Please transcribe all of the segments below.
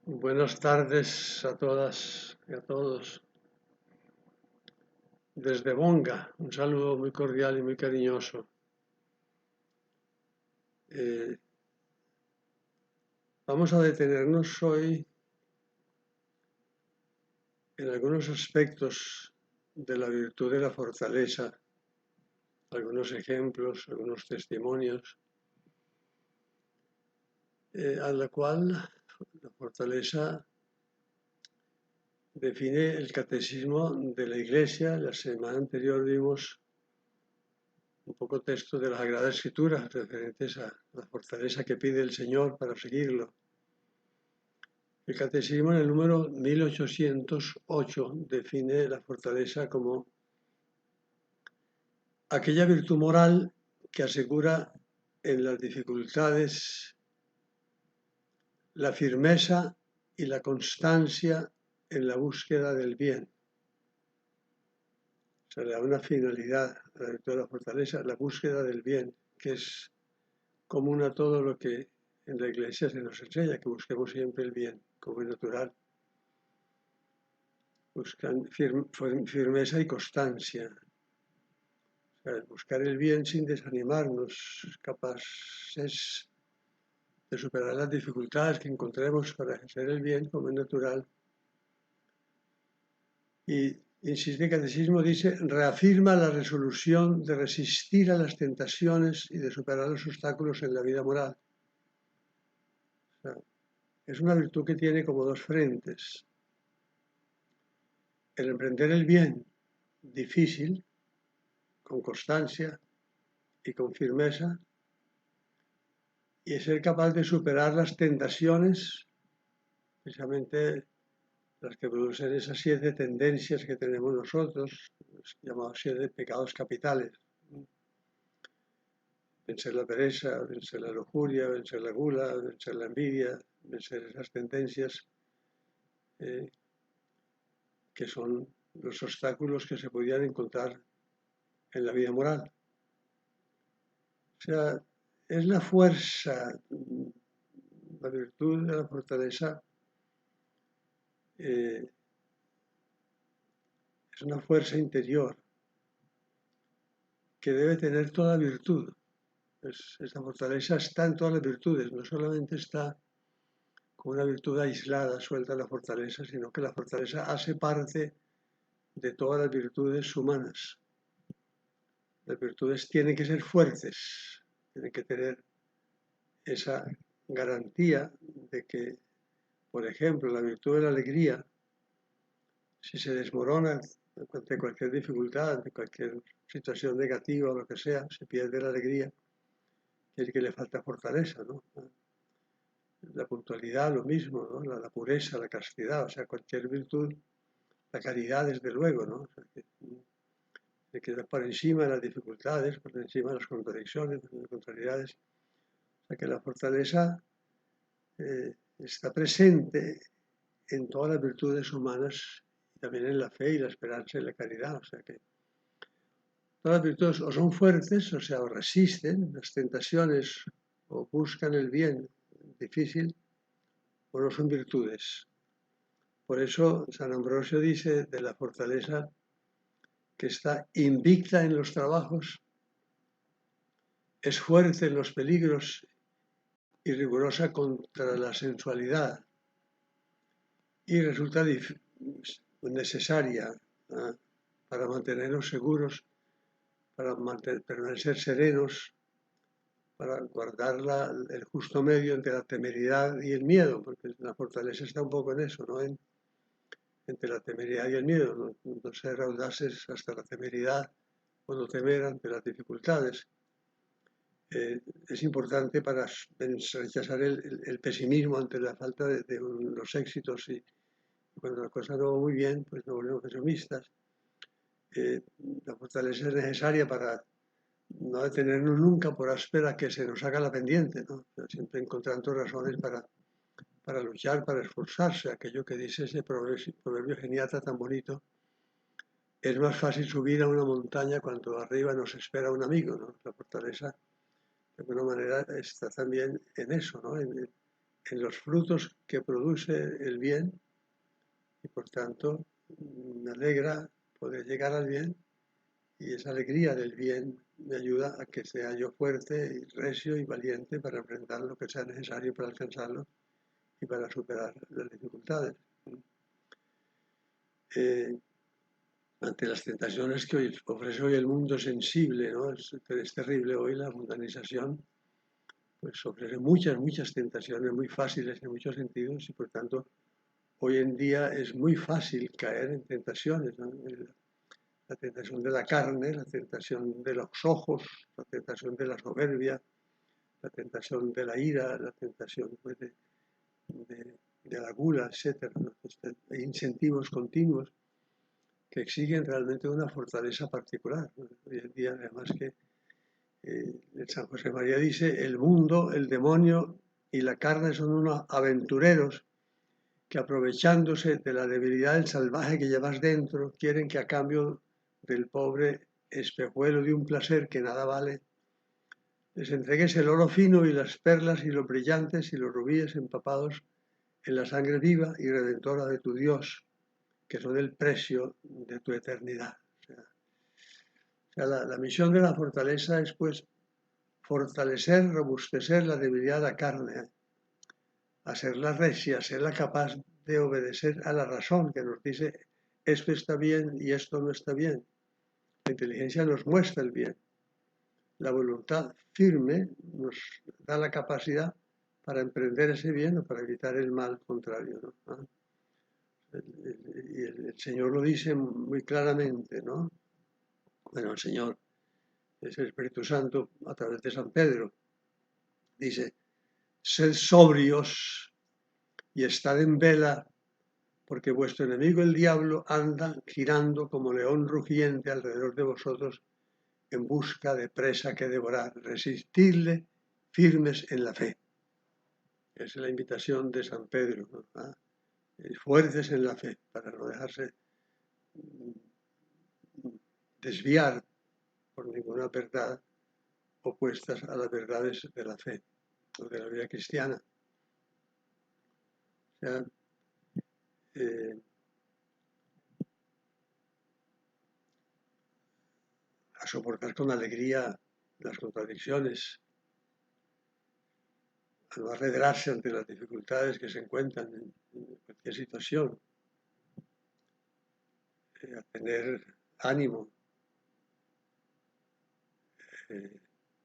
Buenas tardes a todas y a todos. Desde Bonga, un saludo muy cordial y muy cariñoso. Eh, Vamos a detenernos hoy en algunos aspectos de la virtud de la fortaleza, algunos ejemplos, algunos testimonios, a la cual la fortaleza define el catecismo de la Iglesia. La semana anterior vimos un poco texto de la Sagrada Escritura referentes a la fortaleza que pide el Señor para seguirlo. El catecismo en el número 1808 define la fortaleza como aquella virtud moral que asegura en las dificultades la firmeza y la constancia en la búsqueda del bien. Se le da una finalidad a la virtud de la fortaleza, la búsqueda del bien, que es común a todo lo que en la Iglesia se nos enseña, que busquemos siempre el bien, como es natural. Buscan firmeza y constancia. O sea, buscar el bien sin desanimarnos, capaces de superar las dificultades que encontremos para ejercer el bien, como es natural. Y insiste, el catecismo dice, reafirma la resolución de resistir a las tentaciones y de superar los obstáculos en la vida moral. O sea, es una virtud que tiene como dos frentes. El emprender el bien, difícil, con constancia y con firmeza, y ser capaz de superar las tentaciones, precisamente las que producen esas 7 tendencias que tenemos nosotros, los llamados 7 pecados capitales. Vencer la pereza, vencer la lujuria, vencer la gula, vencer la envidia, vencer esas tendencias que son los obstáculos que se podían encontrar en la vida moral. O sea, es la fuerza, la virtud de la fortaleza, es una fuerza interior que debe tener toda virtud. Esta fortaleza está en todas las virtudes, no solamente está como una virtud aislada, suelta la fortaleza, sino que la fortaleza hace parte de todas las virtudes humanas. Las virtudes tienen que ser fuertes, tienen que tener esa garantía de que, por ejemplo, la virtud de la alegría, si se desmorona ante cualquier dificultad, ante cualquier situación negativa o lo que sea, se pierde la alegría, es que le falta fortaleza, ¿no? La puntualidad, lo mismo, ¿no? La pureza, la castidad, o sea, cualquier virtud, la caridad, desde luego, ¿no? O sea, que queda por encima de las dificultades, por encima de las contradicciones, de las contrariedades. O sea, que la fortaleza está presente en todas las virtudes humanas, también en la fe y la esperanza y la caridad. O sea, que todas las virtudes o son fuertes, o sea, o resisten las tentaciones o buscan el bien difícil, o no son virtudes. Por eso San Ambrosio dice de la fortaleza que está invicta en los trabajos, es fuerte en los peligros y rigurosa contra la sensualidad, y resulta necesaria para mantenernos seguros, para permanecer serenos, para guardar el justo medio entre la temeridad y el miedo, porque la fortaleza está un poco en eso, ¿no? Entre la temeridad y el miedo, no ser audaces hasta la temeridad o no temer ante las dificultades. Es importante para rechazar el pesimismo ante la falta de los éxitos, y cuando la cosa no va muy bien, pues nos volvemos pesimistas. La fortaleza es necesaria para no detenernos nunca por áspera que se nos haga la pendiente, ¿no? O sea, siempre encontrando razones para luchar, para esforzarse. Aquello que dice ese proverbio geniata tan bonito: es más fácil subir a una montaña cuando arriba nos espera un amigo, ¿no? La fortaleza, de alguna manera, está también en eso, ¿no? En en los frutos que produce el bien y por tanto me alegra poder llegar al bien y esa alegría del bien me ayuda a que sea yo fuerte y recio y valiente para enfrentar lo que sea necesario para alcanzarlo y para superar las dificultades. Ante las tentaciones que hoy ofrece hoy el mundo sensible, ¿no? Es terrible hoy la mundanización, pues ofrece muchas tentaciones muy fáciles en muchos sentidos y por tanto hoy en día es muy fácil caer en tentaciones, ¿no? La tentación de la carne, la tentación de los ojos, la tentación de la soberbia, la tentación de la ira, la tentación pues, de la gula, etc. ¿No? Hay incentivos continuos que exigen realmente una fortaleza particular, ¿no? Hoy en día, además que San José María dice, el mundo, el demonio y la carne son unos aventureros que aprovechándose de la debilidad del salvaje que llevas dentro, quieren que a cambio del pobre espejuelo de un placer que nada vale, les entregues el oro fino y las perlas y los brillantes y los rubíes empapados en la sangre viva y redentora de tu Dios, que son el precio de tu eternidad. La misión de la fortaleza es pues fortalecer, robustecer la debilidad de la carne, hacerla recia, hacerla capaz de obedecer a la razón que nos dice esto está bien y esto no está bien. La inteligencia nos muestra el bien. La voluntad firme nos da la capacidad para emprender ese bien o para evitar el mal contrario, ¿no? Y el Señor lo dice muy claramente, ¿no? Bueno, el Señor es el Espíritu Santo a través de San Pedro. Dice, sed sobrios y estad en vela, porque vuestro enemigo el diablo anda girando como león rugiente alrededor de vosotros en busca de presa que devorar. Resistidle firmes en la fe. Esa es la invitación de San Pedro, ¿no? Fuertes en la fe, para no dejarse desviar por ninguna verdad opuestas a las verdades de la fe o de la vida cristiana. O sea, a soportar con alegría las contradicciones, a no arredrarse ante las dificultades que se encuentran en cualquier situación, a tener ánimo,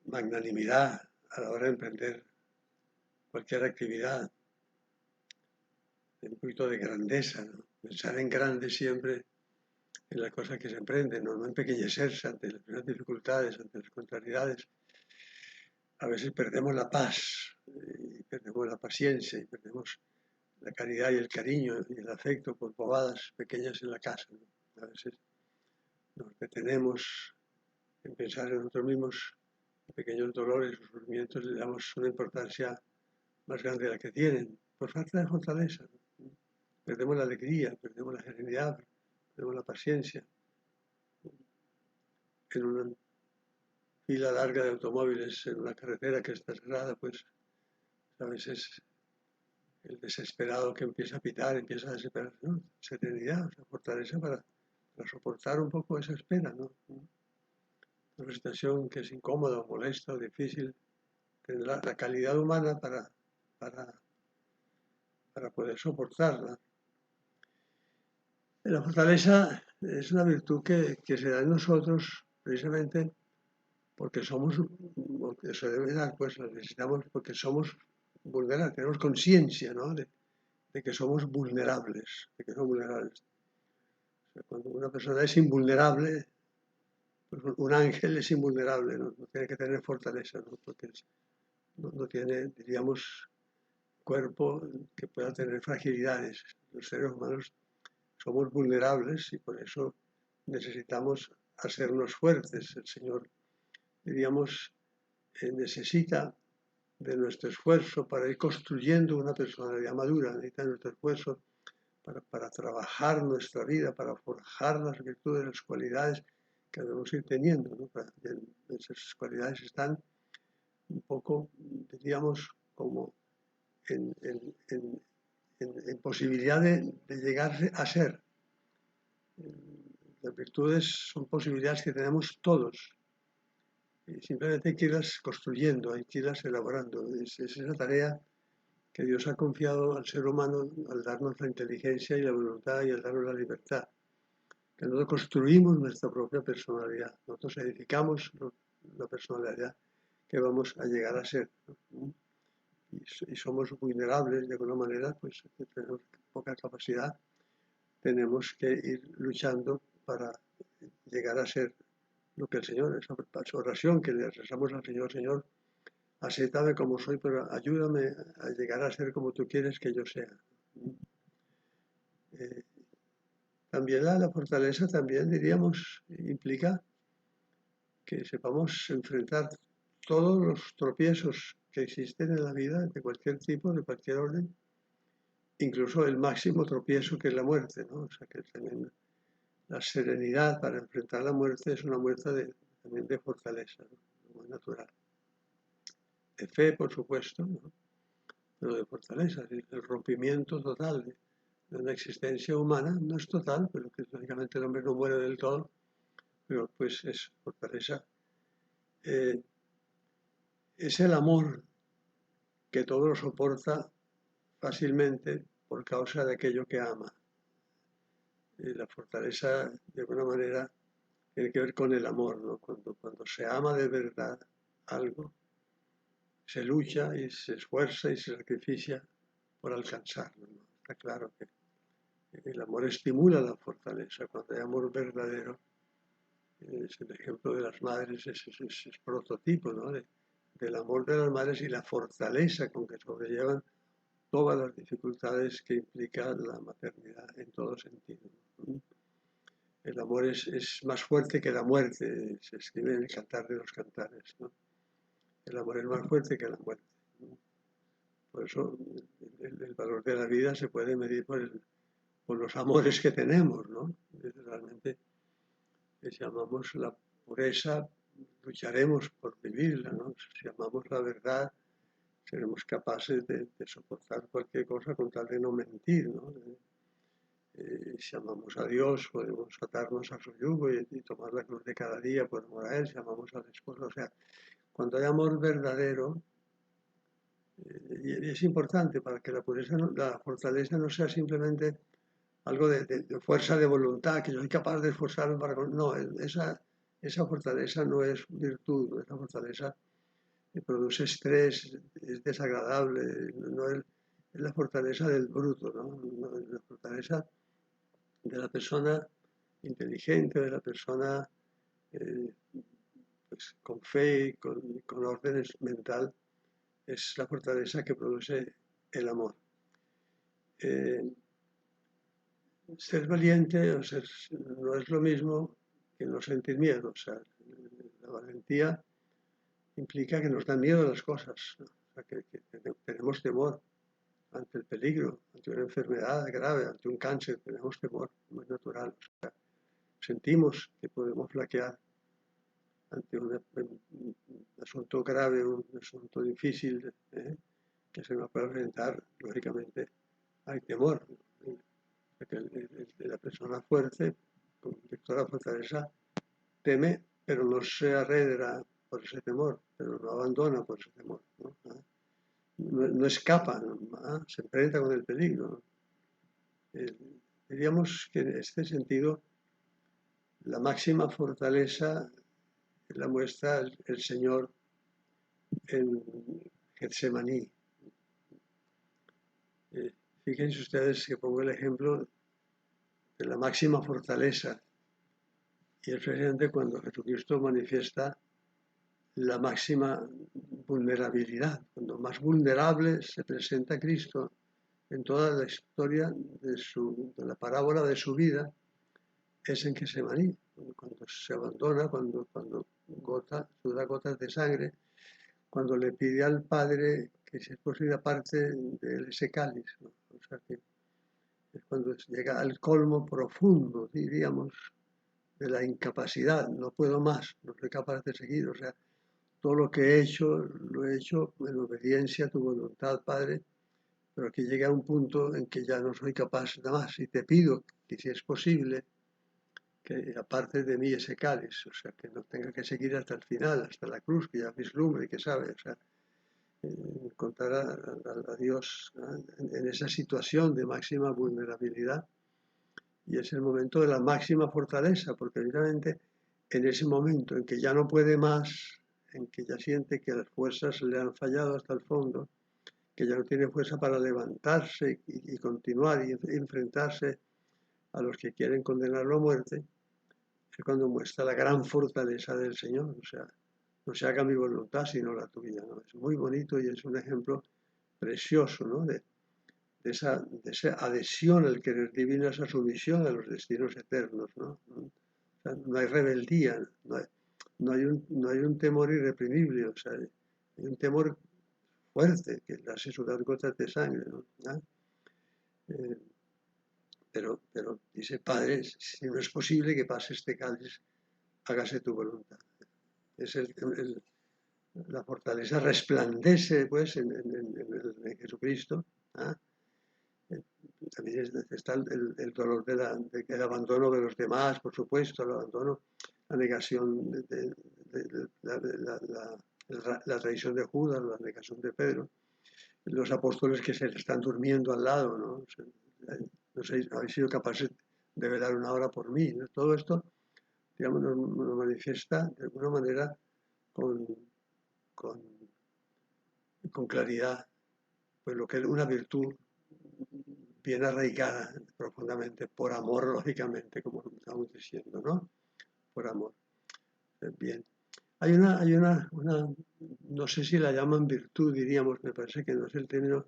magnanimidad a la hora de emprender cualquier actividad, un poquito de grandeza, ¿no? Pensar en grande siempre en las cosas que se emprenden, no empequeñecerse ante las dificultades, ante las contrariedades. A veces perdemos la paz, y perdemos la paciencia, y perdemos la caridad y el cariño y el afecto por bobadas pequeñas en la casa, ¿no? A veces nos detenemos en pensar en nosotros mismos, pequeños dolores o sufrimientos, le damos una importancia más grande de la que tienen, por falta de fortaleza, ¿no? Perdemos la alegría, perdemos la serenidad, perdemos la paciencia. En una fila larga de automóviles, en una carretera que está cerrada, pues a veces el desesperado que empieza a pitar, empieza a desesperar, ¿no? Serenidad, o sea, fortaleza para soportar un poco esa espera, ¿no? Una situación que es incómoda, molesta o difícil, tener la calidad humana para poder soportarla. La fortaleza es una virtud que se da en nosotros precisamente porque somos, porque se debe dar, pues la necesitamos porque somos vulnerables, tenemos conciencia, ¿no? de que somos vulnerables, de que somos vulnerables. O sea, cuando una persona es invulnerable, pues un ángel es invulnerable, ¿no? No tiene que tener fortaleza, ¿no? Porque no tiene, diríamos, cuerpo que pueda tener fragilidades. Los seres humanos somos vulnerables y por eso necesitamos hacernos fuertes. El Señor, diríamos, necesita de nuestro esfuerzo para ir construyendo una personalidad madura, necesita nuestro esfuerzo para trabajar nuestra vida, para forjar las virtudes, las cualidades que debemos ir teniendo, ¿no? Esas cualidades están un poco, diríamos, como en posibilidad de llegar a ser. Las virtudes son posibilidades que tenemos todos. Y simplemente hay que irlas construyendo, hay que irlas elaborando. Es una tarea que Dios ha confiado al ser humano al darnos la inteligencia y la voluntad y al darnos la libertad. Que nosotros construimos nuestra propia personalidad, nosotros edificamos la personalidad que vamos a llegar a ser, ¿no? Y somos vulnerables de alguna manera, pues tenemos poca capacidad, tenemos que ir luchando para llegar a ser lo que el Señor, esa oración que le rezamos al Señor, Señor, acéptame como soy, pero ayúdame a llegar a ser como tú quieres que yo sea. También la fortaleza, también diríamos, implica que sepamos enfrentar todos los tropiezos que existen en la vida, de cualquier tipo, de cualquier orden, incluso el máximo tropiezo que es la muerte, ¿no? O sea, que también la serenidad para enfrentar la muerte es una muestra también de fortaleza, ¿no? Muy natural. De fe, por supuesto, ¿no? Pero de fortaleza, el rompimiento total de una existencia humana, no es total, pero que lógicamente el hombre no muere del todo, pero pues es fortaleza. Es el amor que todo lo soporta fácilmente por causa de aquello que ama. La fortaleza, de alguna manera, tiene que ver con el amor, ¿no? Cuando se ama de verdad algo, se lucha y se esfuerza y se sacrifica por alcanzarlo, ¿no? Está claro que el amor estimula la fortaleza. Cuando hay amor verdadero, es el ejemplo de las madres, es prototipo, ¿no? Del amor de las madres y la fortaleza con que sobrellevan todas las dificultades que implica la maternidad en todo sentido. El amor es más fuerte que la muerte, se escribe en el Cantar de los Cantares, ¿no? El amor es más fuerte que la muerte, ¿no? Por eso el valor de la vida se puede medir por los amores que tenemos, ¿no? Realmente, si amamos la pureza, lucharemos por vivirla, ¿no? Si amamos la verdad, seremos capaces de soportar cualquier cosa con tal de no mentir, ¿no? Si amamos a Dios, podemos atarnos a su yugo y tomar la cruz de cada día por amor a Él. Si amamos al esposo, o sea, cuando hay amor verdadero, y es importante para que la pureza, la fortaleza no sea simplemente algo de fuerza de voluntad, que yo soy capaz de esforzarme para... No, esa fortaleza no es virtud, esa fortaleza produce estrés, es desagradable, no es la fortaleza del bruto, ¿no? La fortaleza de la persona inteligente, de la persona pues, con fe, con órdenes mental, es la fortaleza que produce el amor. Ser valiente o no es lo mismo que no sentir miedo. O sea, la valentía implica que nos dan miedo las cosas, ¿no? O sea, que tenemos temor ante el peligro, ante una enfermedad grave, ante un cáncer, tenemos temor, muy natural. O sea, sentimos que podemos flaquear ante un asunto grave, un asunto difícil, que se nos puede presentar, lógicamente hay temor. La persona fuerte, con toda fortaleza, teme, pero no se arredra por ese temor, pero no abandona por ese temor, ¿no? No escapa, ¿no? Se enfrenta con el peligro. Diríamos que en este sentido la máxima fortaleza la muestra el Señor en Getsemaní. Fíjense ustedes que pongo el ejemplo de la máxima fortaleza, y es precisamente cuando Jesucristo manifiesta la máxima vulnerabilidad, cuando más vulnerable se presenta Cristo en toda la historia de la parábola de su vida, es en Getsemaní, cuando se abandona, cuando suda gotas de sangre, cuando le pide al Padre que si es posible aparte de ese cáliz, ¿no? O sea que es cuando llega al colmo profundo, diríamos, de la incapacidad, no puedo más, no soy capaz de seguir, o sea, todo lo que he hecho, lo he hecho en obediencia a tu voluntad, Padre, pero que llegue a un punto en que ya no soy capaz de más y te pido que si es posible, que aparte de mí ese cáliz, o sea, que no tenga que seguir hasta el final, hasta la cruz, que ya vislumbre, que sabe, o sea, encontrar a Dios, ¿no?, en esa situación de máxima vulnerabilidad. Y es el momento de la máxima fortaleza, porque evidentemente en ese momento en que ya no puede más, en que ya siente que las fuerzas le han fallado hasta el fondo, que ya no tiene fuerza para levantarse y continuar y enfrentarse a los que quieren condenarlo a muerte, es cuando muestra la gran fortaleza del Señor. O sea, no se haga mi voluntad sino la tuya, ¿no? Es muy bonito y es un ejemplo precioso, ¿no?, de esa adhesión al querer divino, esa sumisión a los destinos eternos, ¿no? O sea, no hay rebeldía, no hay un temor irreprimible, o sea, hay un temor fuerte que le hace sudar gotas de sangre, ¿no? ¿Ah? Eh, pero dice, Padre, si no es posible que pase este cáliz, hágase tu voluntad. Es la fortaleza resplandece, pues, en Jesucristo. ¿Ah? También está el dolor del abandono de los demás, por supuesto, el abandono, la negación la traición de Judas, la negación de Pedro, los apóstoles que se le están durmiendo al lado, ¿no? O sea, no sé, habéis sido capaces de velar una hora por mí, ¿no? Todo esto, digamos, nos manifiesta de alguna manera con, con, con claridad, pues lo que es una virtud bien arraigada profundamente, por amor, lógicamente, como estamos diciendo, ¿no? Por amor. Bien. Hay no sé si la llaman virtud, diríamos, me parece que no es el término,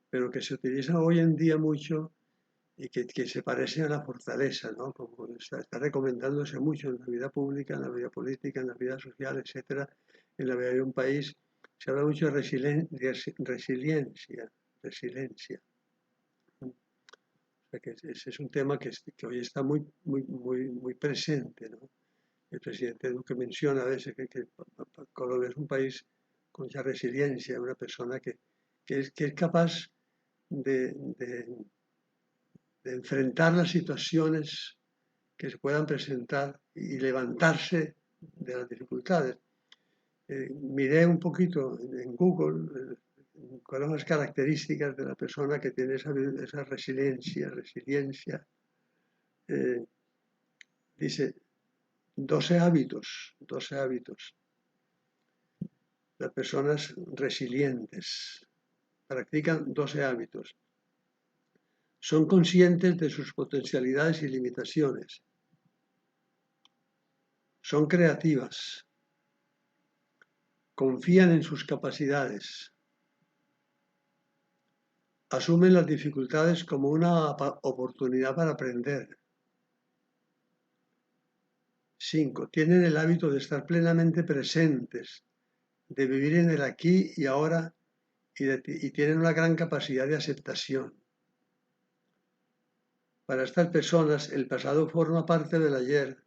pero que se utiliza hoy en día mucho y que se parece a la fortaleza, ¿no? Como está recomendándose mucho en la vida pública, en la vida política, en la vida social, etcétera, en la vida de un país. Se habla mucho de resiliencia. O sea que ese es un tema que hoy está muy presente, ¿no? El presidente Duque menciona a veces que Colombia es un país con mucha resiliencia, una persona que es capaz de, de- de enfrentar las situaciones que se puedan presentar y levantarse de las dificultades. Miré un poquito en Google cuáles son las características de la persona que tiene esa resiliencia. Eh, dice 12 hábitos. Las personas resilientes practican 12 hábitos. Son conscientes de sus potencialidades y limitaciones. Son creativas. Confían en sus capacidades. Asumen las dificultades como una oportunidad para aprender. 5. Tienen el hábito de estar plenamente presentes, de vivir en el aquí y ahora y tienen una gran capacidad de aceptación. Para estas personas el pasado forma parte del ayer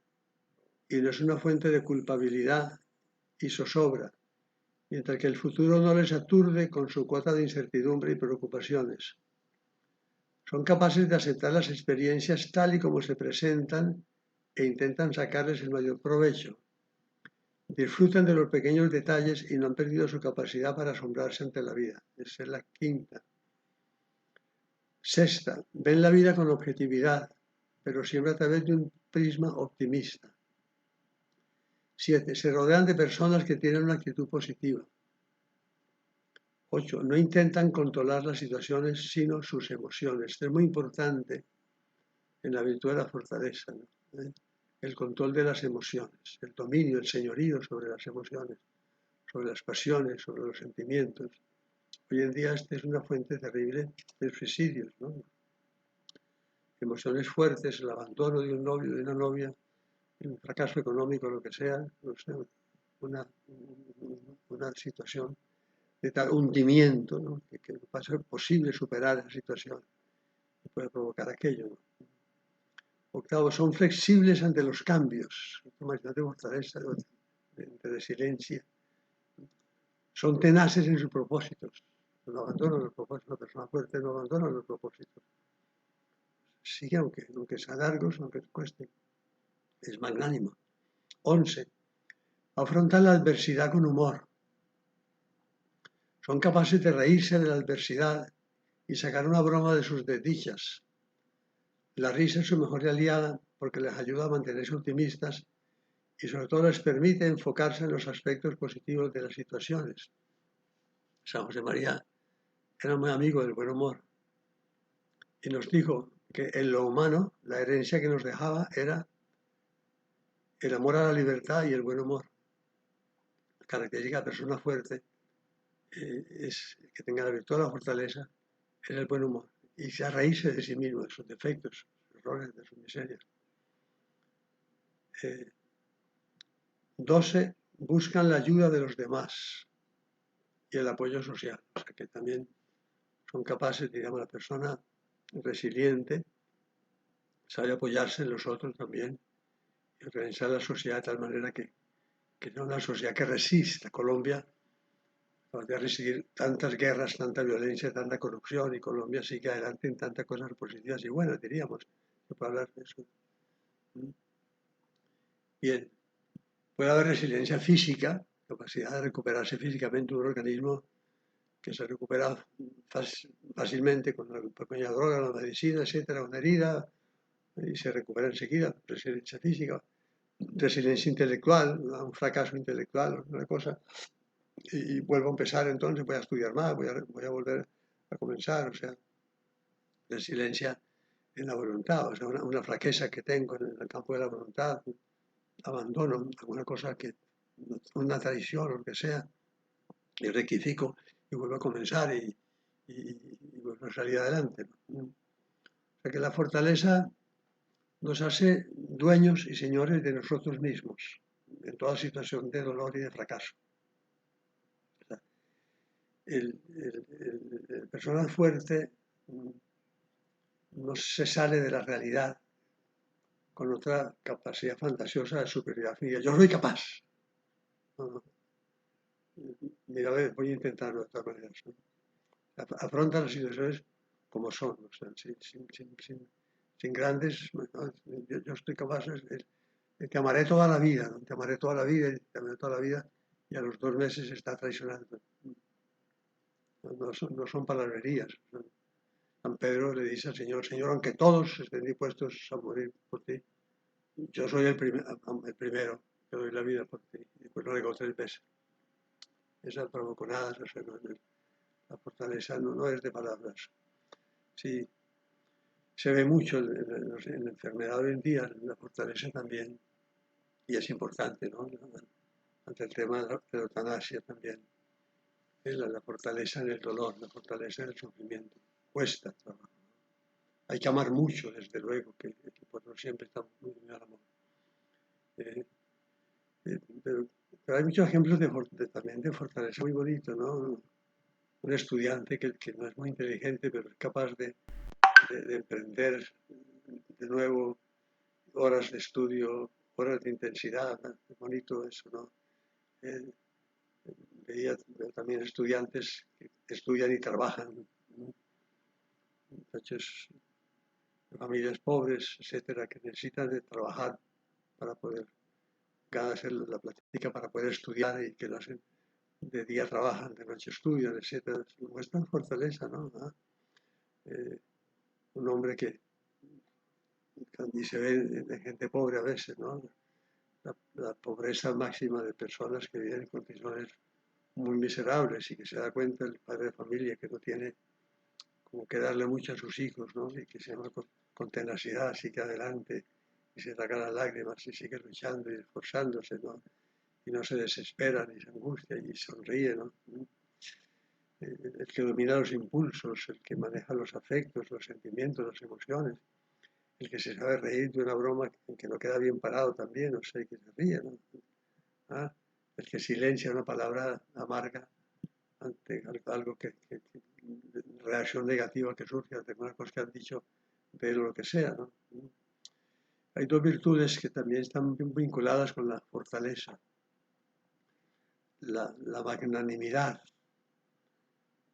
y no es una fuente de culpabilidad y zozobra, mientras que el futuro no les aturde con su cuota de incertidumbre y preocupaciones. Son capaces de aceptar las experiencias tal y como se presentan e intentan sacarles el mayor provecho. Disfrutan de los pequeños detalles y no han perdido su capacidad para asombrarse ante la vida. Esa es la 5. 6. Ven la vida con objetividad, pero siempre a través de un prisma optimista. 7. Se rodean de personas que tienen una actitud positiva. 8. No intentan controlar las situaciones, sino sus emociones. Esto es muy importante en la virtud de la fortaleza, ¿no? El control de las emociones, el dominio, el señorío sobre las emociones, sobre las pasiones, sobre los sentimientos. Hoy en día esta es una fuente terrible de suicidios, ¿no? Emociones fuertes, el abandono de un novio, de una novia, un fracaso económico, lo que sea, no sé, una situación de tal hundimiento, ¿no? Que va a ser posible superar esa situación que puede provocar aquello, ¿no? 8. Son flexibles ante los cambios. Imagínate fortaleza, de resiliencia. Son tenaces en sus propósitos. no abandona los propósitos. Una persona fuerte no abandona los propósitos. Sigue aunque sean largos, aunque cueste. Es magnánimo. 11. Afrontan la adversidad con humor. Son capaces de reírse de la adversidad y sacar una broma de sus desdichas. La risa es su mejor aliada porque les ayuda a mantenerse optimistas y sobre todo les permite enfocarse en los aspectos positivos de las situaciones. San José María era muy amigo del buen humor y nos dijo que en lo humano la herencia que nos dejaba era el amor a la libertad y el buen humor. La característica de la persona fuerte es que tenga la virtud de la fortaleza, es el buen humor y sea reírse de sí mismo, de sus defectos, de sus errores, de sus miserias. 12. Buscan la ayuda de los demás y el apoyo social. O sea que también son capaces, digamos, la persona resiliente sabe apoyarse en los otros también y organizar la sociedad de tal manera que sea una sociedad que resista. Colombia va a resistir tantas guerras, tanta violencia, tanta corrupción y Colombia sigue adelante en tantas cosas positivas y buenas, diríamos. Se puede hablar de eso. Bien, puede haber resiliencia física, capacidad de recuperarse físicamente un organismo que se recupera fácilmente con una pequeña droga, la medicina, etcétera, una herida, y se recupera enseguida, resiliencia física, resiliencia intelectual, un fracaso intelectual, una cosa, y vuelvo a empezar entonces, voy a estudiar más, voy a volver a comenzar, o sea, resiliencia en la voluntad, o sea, una flaqueza que tengo en el campo de la voluntad, abandono alguna cosa una tradición o lo que sea, y rectifico y vuelvo a comenzar y vuelvo a salir adelante. O sea que la fortaleza nos hace dueños y señores de nosotros mismos en toda situación de dolor y de fracaso. El persona fuerte no se sale de la realidad con otra capacidad fantasiosa de superioridad. Yo soy capaz. No, no. Mira, voy a intentarlo de todas maneras. ¿No? Afronta las situaciones como son, o sea, sin grandes. Yo estoy capaz, te amaré toda la vida, ¿no? Te amaré toda la vida, te amaré toda la vida, y a los 2 meses está traicionando. No son palabrerías. San Pedro le dice al Señor, Señor, aunque todos estén dispuestos a morir por ti, yo soy el primero que doy la vida por ti. Y después lo negó 3 veces. Esas provoconadas, o sea, la fortaleza no es de palabras. Sí, se ve mucho en la enfermedad hoy en día, la fortaleza también, y es importante, ¿no? Ante el tema de la eutanasia también. La fortaleza en el dolor, la fortaleza en el sufrimiento. Cuesta trabajo. Hay que amar mucho, desde luego, que no siempre está muy en el amor. Pero hay muchos ejemplos también de fortaleza muy bonito, ¿no? Un estudiante que no es muy inteligente, pero es capaz de emprender de nuevo horas de estudio, horas de intensidad, ¿no? Es bonito eso, ¿no? Veía también estudiantes que estudian y trabajan, ¿no? Muchachos de familias pobres, etcétera, que necesitan de trabajar para poder ganarse la plática, para poder estudiar y que lo hacen de día trabajan, de noche estudian, etcétera. Muestran fortaleza, ¿no? Un hombre que y se ve de gente pobre a veces, ¿no? La pobreza máxima de personas que viven en condiciones muy miserables y que se da cuenta el padre de familia que no tiene como que darle mucho a sus hijos, ¿no? Y que se llama con tenacidad, sigue adelante y se saca las lágrimas y sigue luchando y esforzándose, ¿no? Y no se desespera ni se angustia y sonríe, ¿no? El que domina los impulsos, el que maneja los afectos, los sentimientos, las emociones, el que se sabe reír de una broma que no queda bien parado también, o sea, que se ríe, ¿no? ¿Ah? El que silencia una palabra amarga ante algo reacción negativa que surge ante una cosa que han dicho de él o lo que sea, ¿no? Hay 2 virtudes que también están vinculadas con la fortaleza. La magnanimidad,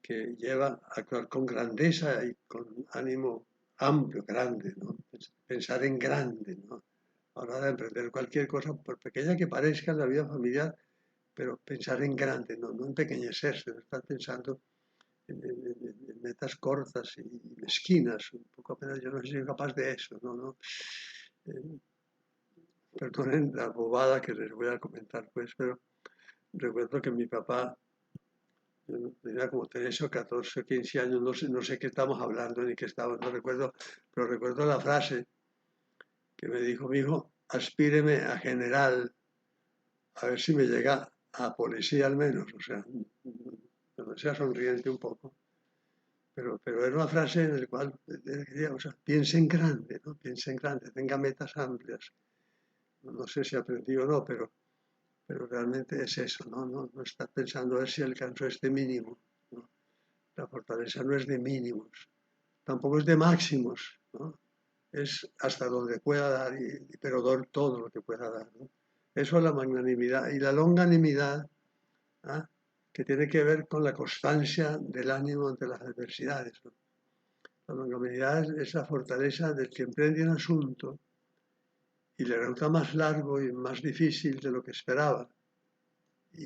que lleva a actuar con grandeza y con ánimo amplio, grande, ¿no? Pensar en grande, ¿no? A la hora de emprender cualquier cosa, por pequeña que parezca en la vida familiar, pero pensar en grande, no empequeñecerse, no estar pensando en metas cortas y mezquinas, un poco apenas yo no soy capaz de eso, ¿no? Eh, Perdonen la bobada que les voy a comentar, pues, pero recuerdo que mi papá, yo tenía como 13 o 14 o 15 años, no sé qué estamos hablando ni qué estamos, no recuerdo, pero recuerdo la frase que me dijo: mi hijo, aspíreme a general, a ver si me llega a policía al menos, o sea, no sea sonriente un poco. Pero era una frase en la cual decía, o sea, piense en grande, ¿no? Piense en grande, tenga metas amplias. No sé si aprendí o no, pero realmente es eso, ¿no? No estar pensando a ver si alcanzo este mínimo, ¿no? La fortaleza no es de mínimos, tampoco es de máximos, ¿no? Es hasta donde pueda dar, pero dar todo lo que pueda dar, ¿no? Eso es la magnanimidad y la longanimidad, ¿ah? Que tiene que ver con la constancia del ánimo ante las adversidades, ¿no? La longanimidad es la fortaleza del que emprende un asunto y le resulta más largo y más difícil de lo que esperaba,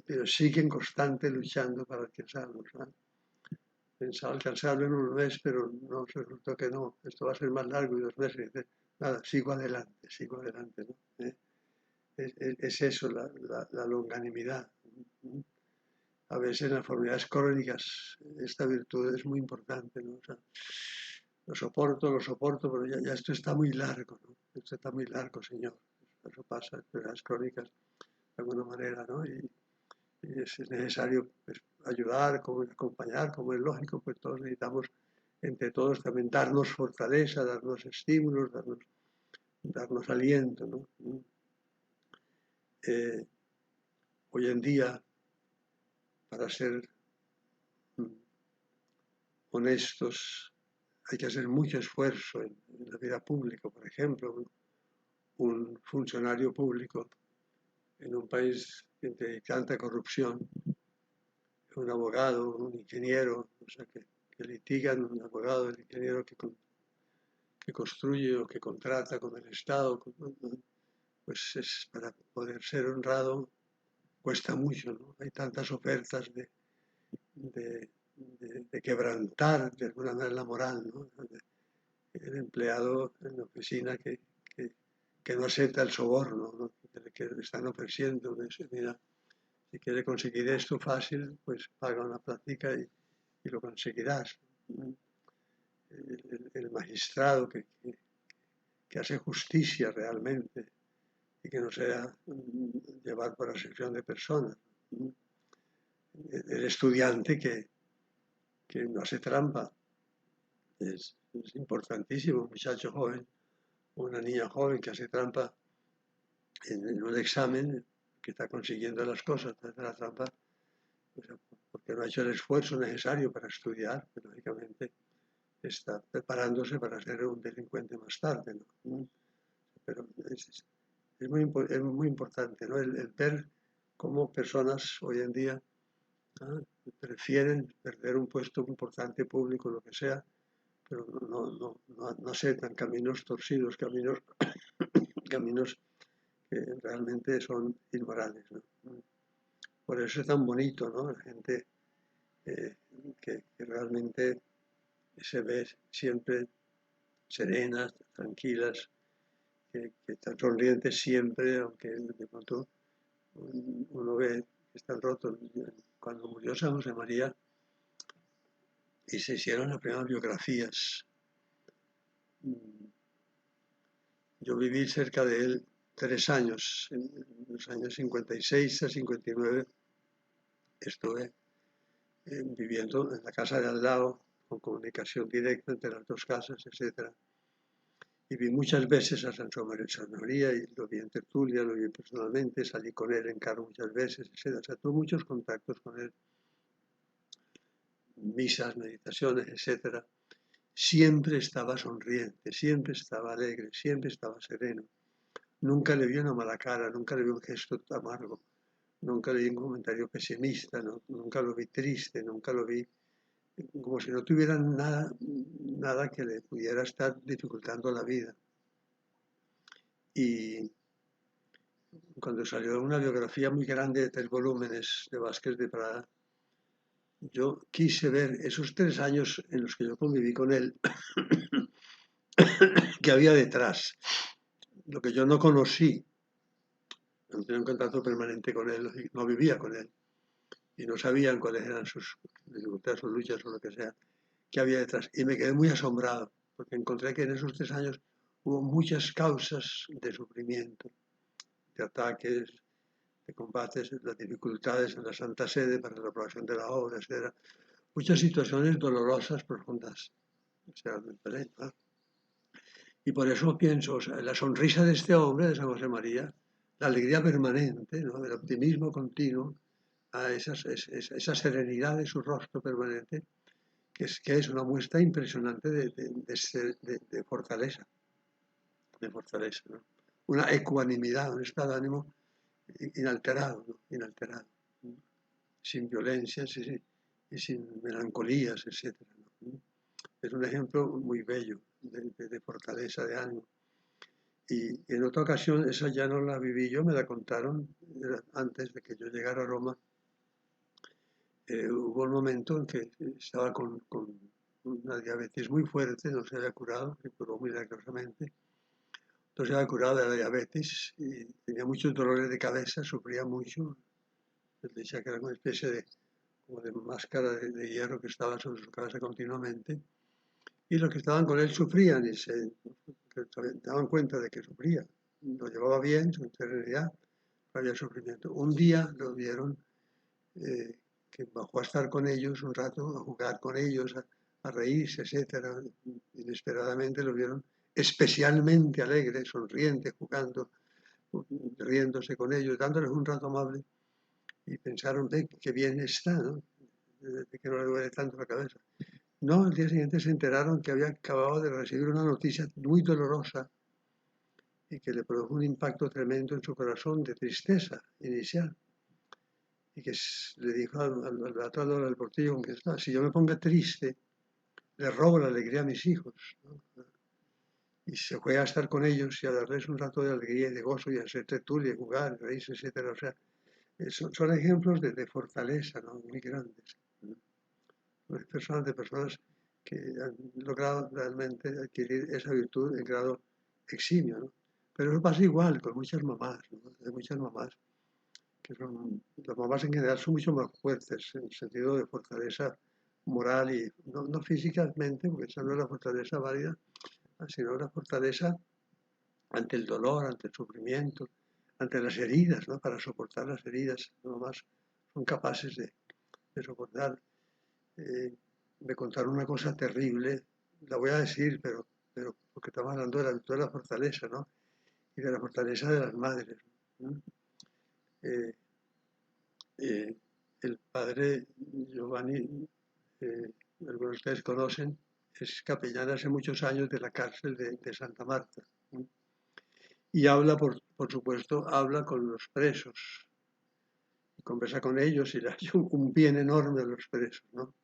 pero sigue en constante luchando para alcanzarlo, ¿no? Pensaba alcanzarlo en un mes, pero no, resultó que no, esto va a ser más largo y 2 meses. Y dice, nada, sigo adelante, ¿no? Es eso, la longanimidad. A veces en las enfermedades crónicas esta virtud es muy importante, ¿no? O sea, lo soporto, pero ya esto está muy largo, ¿no? Esto está muy largo, señor. Eso pasa en enfermedades crónicas de alguna manera, ¿no? Y es necesario, pues, ayudar, como acompañar, como es lógico, pues todos necesitamos entre todos también darnos fortaleza, darnos estímulos, darnos aliento, ¿no? Hoy en día, para ser honestos, hay que hacer mucho esfuerzo en la vida pública. Por ejemplo, un funcionario público en un país de tanta corrupción, un abogado, un ingeniero, o sea, que litigan, un abogado, el ingeniero que construye o que contrata con el Estado, pues es para poder ser honrado, cuesta mucho, ¿no? Hay tantas ofertas de quebrantar de alguna manera la moral, ¿no? El empleado en la oficina que no acepta el soborno, ¿no? Que le están ofreciendo, mira, si quiere conseguir esto fácil, pues paga una plática y lo conseguirás. El magistrado que hace justicia realmente y que no sea llevar por asesión de personas. El estudiante que no hace trampa es importantísimo, un muchacho joven o una niña joven que hace trampa en un examen, que está consiguiendo las cosas, hace la trampa, pues, porque no ha hecho el esfuerzo necesario para estudiar, que lógicamente está preparándose para ser un delincuente más tarde, ¿no? Pero es muy importante, ¿no? El ver cómo personas hoy en día, ¿no?, prefieren perder un puesto importante público, lo que sea, pero no aceptan caminos torcidos, caminos que realmente son inmorales, ¿no? Por eso es tan bonito, ¿no? La gente que realmente se ve siempre serenas, tranquilas, que están sonrientes siempre, aunque de pronto uno ve que están rotos. Cuando murió San José María y se hicieron las primeras biografías, yo viví cerca de él 3 años, en los años 56 a 59 estuve viviendo en la casa de al lado, con comunicación directa entre las dos casas, etc. Y vi muchas veces a San María y lo vi en tertulia, lo vi personalmente, salí con él en carro muchas veces, etc. O sea, tuve muchos contactos con él, misas, meditaciones, etc. Siempre estaba sonriente, siempre estaba alegre, siempre estaba sereno. Nunca le vi una mala cara, nunca le vi un gesto amargo, nunca le vi un comentario pesimista, nunca lo vi triste, nunca lo vi como si no tuvieran nada que le pudiera estar dificultando la vida. Y cuando salió una biografía muy grande de 3 volúmenes de Vázquez de Prada, yo quise ver esos 3 años en los que yo conviví con él, que había detrás, lo que yo no conocí, no tenía un contacto permanente con él, no vivía con él, y no sabían cuáles eran sus dificultades, sus luchas o lo que sea, que había detrás. Y me quedé muy asombrado, porque encontré que en esos 3 años hubo muchas causas de sufrimiento, de ataques, de combates, las dificultades en la Santa Sede para la aprobación de la obra, etc. Muchas situaciones dolorosas, profundas. O sea, ¿no? Y por eso pienso, o sea, la sonrisa de este hombre, de San José María, la alegría permanente, ¿no? El optimismo continuo, a esa serenidad de su rostro permanente, que es una muestra impresionante de fortaleza, ¿no? Una ecuanimidad, un estado de ánimo inalterado, ¿no? Inalterado, ¿no? Sin violencias y sin melancolías, etcétera, ¿no? Es un ejemplo muy bello de fortaleza de ánimo. Y en otra ocasión, esa ya no la viví yo, me la contaron antes de que yo llegara a Roma. Hubo un momento en que estaba con una diabetes muy fuerte, no se había curado, se curó milagrosamente, no se había curado de la diabetes y tenía muchos dolores de cabeza, sufría mucho. Decía que era una especie como de máscara de hierro que estaba sobre su cabeza continuamente. Y los que estaban con él sufrían y se daban cuenta de que sufría. Lo llevaba bien, su serenidad, pero había sufrimiento. Un día lo vieron que bajó a estar con ellos un rato, a jugar con ellos, a reírse, etcétera. Inesperadamente lo vieron especialmente alegre, sonriente, jugando, riéndose con ellos, dándoles un rato amable. Y pensaron, ve, qué bien está, ¿no? De que no le duele tanto la cabeza. No, al día siguiente se enteraron que había acabado de recibir una noticia muy dolorosa y que le produjo un impacto tremendo en su corazón de tristeza inicial. Y que le dijo al beato del Portillo, que está, si yo me pongo triste, le robo la alegría a mis hijos, ¿no? Y se fue a estar con ellos y a darles un rato de alegría y de gozo y a hacer tertulia, jugar, reírse, etcétera. O sea, son ejemplos de fortaleza, ¿no? Muy grandes, ¿no? De personas que han logrado realmente adquirir esa virtud en grado eximio, ¿no? Pero eso pasa igual con muchas mamás, ¿no? Hay muchas mamás las mamás en general son mucho más fuertes en el sentido de fortaleza moral y no físicamente, porque esa no es la fortaleza válida, sino la fortaleza ante el dolor, ante el sufrimiento, ante las heridas, ¿no? Para soportar las heridas, las mamás son capaces de soportar. Me contaron una cosa terrible, la voy a decir, pero porque estamos hablando de la fortaleza, ¿no? Y de la fortaleza de las madres, ¿no? Eh, eh, el padre Giovanni, algunos de ustedes conocen, es capellán hace muchos años de la cárcel de Santa Marta, ¿no? Y habla, por supuesto, habla con los presos, y conversa con ellos y le hace un bien enorme a los presos, ¿no?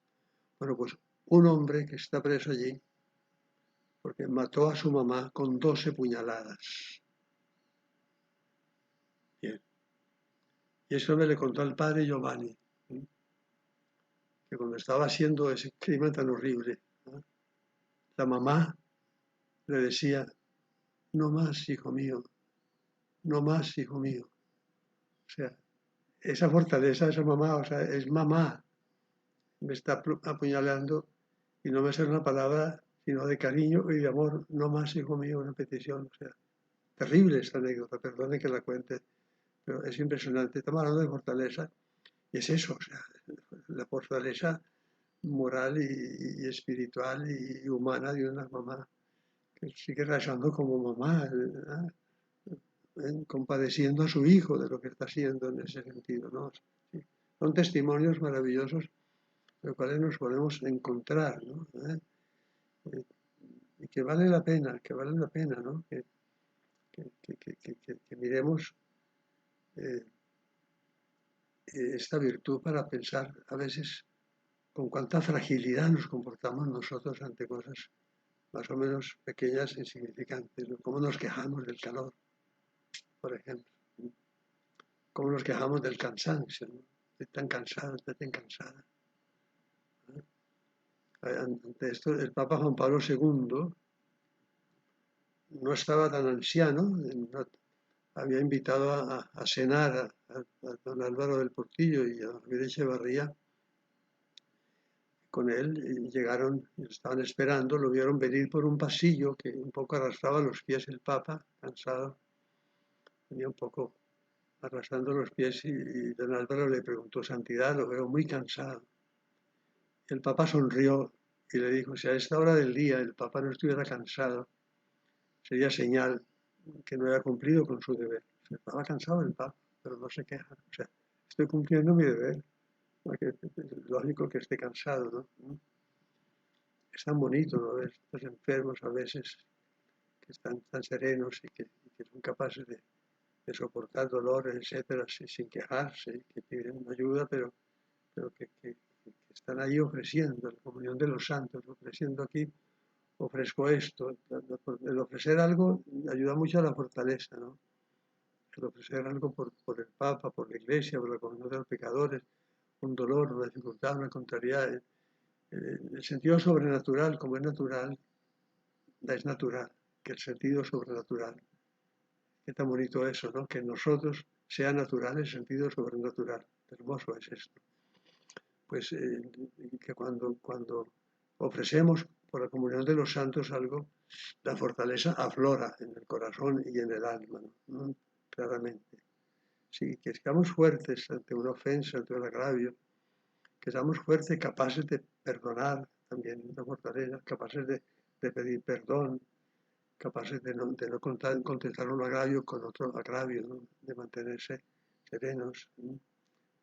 Bueno, pues un hombre que está preso allí, porque mató a su mamá con 12 puñaladas. Bien. Y eso me le contó al padre Giovanni, ¿no? Que cuando estaba haciendo ese crimen tan horrible, ¿no? La mamá le decía, no más, hijo mío, no más, hijo mío. O sea, esa fortaleza de esa mamá, o sea, es mamá, me está apuñalando y no me sale una palabra sino de cariño y de amor, no más, hijo mío, una petición. O sea, terrible esta anécdota, perdone que la cuente, pero es impresionante. Estamos hablando de fortaleza y es eso, o sea, la fortaleza moral y espiritual y humana de una mamá que sigue reaccionando como mamá, compadeciendo a su hijo de lo que está haciendo en ese sentido, ¿no? Sí. Son testimonios maravillosos en los cuales nos podemos encontrar, ¿no? Y que vale la pena, ¿no? Que miremos esta virtud para pensar a veces con cuánta fragilidad nos comportamos nosotros ante cosas más o menos pequeñas e insignificantes, ¿no? Cómo nos quejamos del calor, por ejemplo. Cómo nos quejamos del cansancio, ¿no? Estoy tan cansado, estoy tan cansada. ¿No? Ante esto, el Papa Juan Pablo II no estaba tan anciano, no, había invitado a cenar a don Álvaro del Portillo y a don Javier Echevarría con él, y llegaron, estaban esperando, lo vieron venir por un pasillo que un poco arrastraba los pies el Papa, cansado, venía un poco arrastrando los pies y don Álvaro le preguntó, Santidad, lo veo muy cansado. Y el Papa sonrió y le dijo, si a esta hora del día el Papa no estuviera cansado, sería señal que no haya cumplido con su deber. Estaba cansado el Papa, pero no se queja. O sea, estoy cumpliendo mi deber, porque es lógico que esté cansado, ¿no? Es tan bonito, ¿no? Ver estos enfermos a veces que están tan serenos y que son capaces de soportar dolores, etcétera, sin quejarse, y que piden ayuda, pero que están ahí ofreciendo la comunión de los santos, ofreciendo aquí, ofrezco esto. El ofrecer algo ayuda mucho a la fortaleza, ¿no? El ofrecer algo por el Papa, por la Iglesia, por la comunión de los pecadores, un dolor, una dificultad, una contrariedad. El sentido sobrenatural, como es natural, es natural, que el sentido sobrenatural. Qué tan bonito eso, ¿no? Que en nosotros sea natural el sentido sobrenatural. Hermoso es esto. Pues que cuando ofrecemos por la comunión de los santos algo, la fortaleza aflora en el corazón y en el alma, ¿no? Claramente. Sí, que estamos fuertes ante una ofensa, ante un agravio, que seamos fuertes, capaces de perdonar también, una fortaleza, capaces de pedir perdón, capaces de no contestar un agravio con otro agravio, ¿no? De mantenerse serenos, ¿no?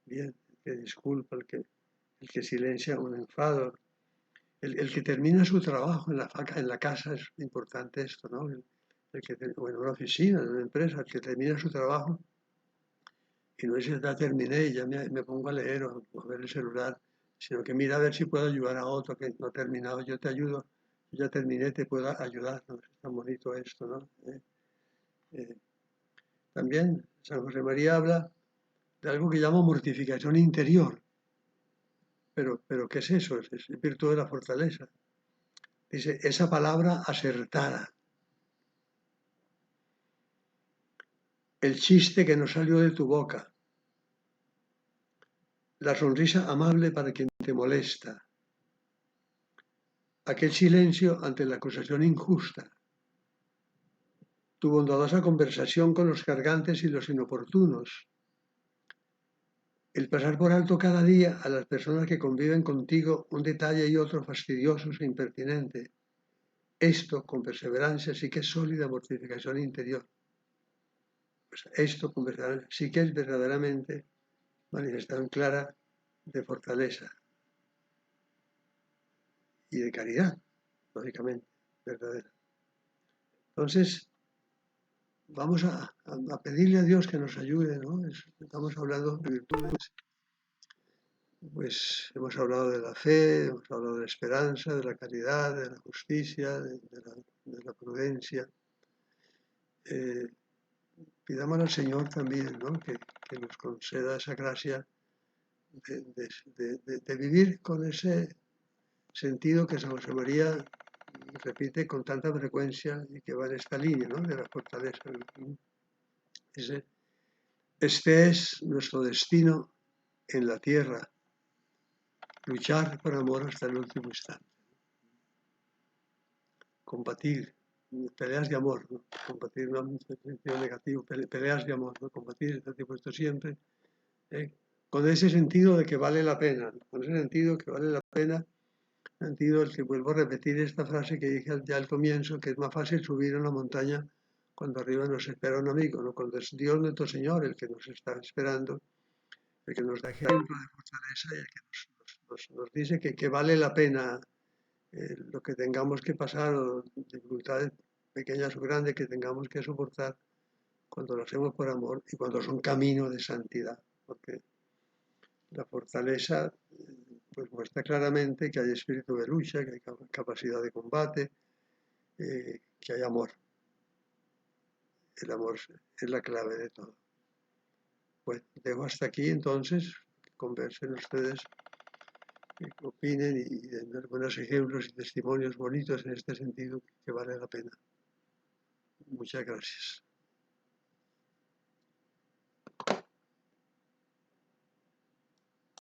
Bien, que disculpa, el que silencia un enfado, el que termina su trabajo en la casa, es importante esto, ¿no? O en una oficina, en una empresa, el que termina su trabajo y no dice, ya terminé, ya me pongo a leer o a ver el celular, sino que mira a ver si puedo ayudar a otro que no ha terminado, yo te ayudo, yo ya terminé, te puedo ayudar, ¿no? Es tan bonito esto, ¿no? Eh, También San José María habla de algo que llama mortificación interior, pero ¿qué es eso? Es virtud de la fortaleza. Dice, esa palabra acertada, el chiste que no salió de tu boca, la sonrisa amable para quien te molesta, aquel silencio ante la acusación injusta, tu bondadosa conversación con los cargantes y los inoportunos, el pasar por alto cada día a las personas que conviven contigo un detalle y otro fastidiosos e impertinente. Esto, con perseverancia, sí que es sólida mortificación interior. Pues esto, con perseverancia, sí que es verdaderamente manifestación clara de fortaleza y de caridad, lógicamente, verdadera. Entonces, vamos a pedirle a Dios que nos ayude, ¿no? Estamos hablando de virtudes, pues hemos hablado de la fe, hemos hablado de la esperanza, de la caridad, de la justicia, de la prudencia. Pidamos al Señor también, ¿no? Que nos conceda esa gracia de vivir con ese sentido que San José María repite con tanta frecuencia y que va en esta línea, ¿no? De la fortaleza. Este es nuestro destino en la tierra, luchar por amor hasta el último instante, combatir peleas de amor, ¿no? Combatir no en sentido negativo, peleas de amor, ¿no? Combatir, está dispuesto siempre, con ese sentido de que vale la pena, con ese sentido que vale la pena, sentido el que vuelvo a repetir esta frase que dije ya al comienzo, que es más fácil subir a una montaña cuando arriba nos espera un amigo, ¿no? Cuando es Dios nuestro Señor el que nos está esperando, el que nos da ejemplo de fortaleza y el que nos dice que vale la pena lo que tengamos que pasar o dificultades pequeñas o grandes que tengamos que soportar cuando lo hacemos por amor y cuando son camino de santidad, porque la fortaleza pues muestra claramente que hay espíritu de lucha, que hay capacidad de combate, que hay amor. El amor es la clave de todo. Pues dejo hasta aquí entonces, conversen ustedes, opinen y den algunos ejemplos y testimonios bonitos en este sentido que vale la pena. Muchas gracias.